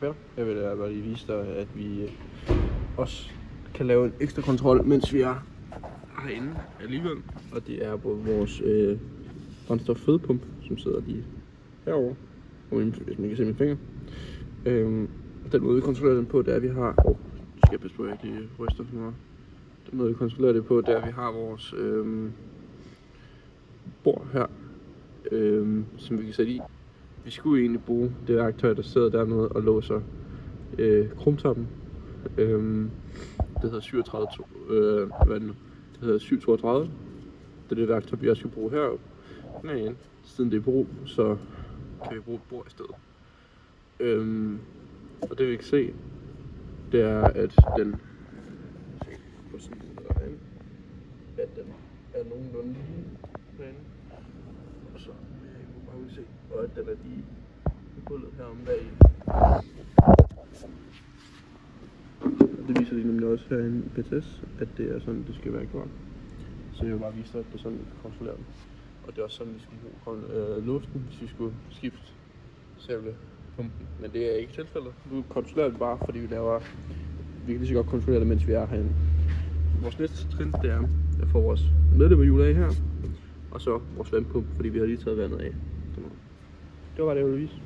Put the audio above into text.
Peter. Jeg vil bare lige vise dig, at vi også kan lave en ekstra kontrol, mens vi er herinde alligevel. Og det er på vores brændstof-fødepump, som sidder lige herovre, hvis man kan se mine fingre. Den måde vi kontrollerer den på, det er, at vi har... skal jeg passe på, at jeg ikke lige ryster for meget. Den måde vi kontrollerer det på, det er, at vi har vores bord her, som vi kan sætte i. Vi skulle egentlig bruge det værktøj, der sidder dernede og låser krumtappen. Det hedder 37, hvad er det nu? Det hedder 732. Det er det værktøj, vi også skal bruge heroppe. Men siden det er brug, så kan vi bruge et bord i stedet. Og det vi kan se, det er, at den på sådan derinde, at den er nogenlunde lige derinde. Og så bare se, og at den er lige i hullet herom bag. Det viser lige nemlig også herinde i PTS, at det er sådan, det skal være gjort. Så jeg vil bare vise dig, at det er sådan, vi kan kontrollere den. Og det er også sådan, vi skal bruge luften, hvis vi skulle skifte selve pumpen. Men det er ikke tilfældet. Nu kontrollerer vi bare, fordi vi kan lige så godt kontrollere det, mens vi er herinde. Vores næste trin, det er at få vores medlemmerhjul af her, og så vores vandpumpe, fordi vi har lige taget vandet af. Det var bare det, jeg ville vise.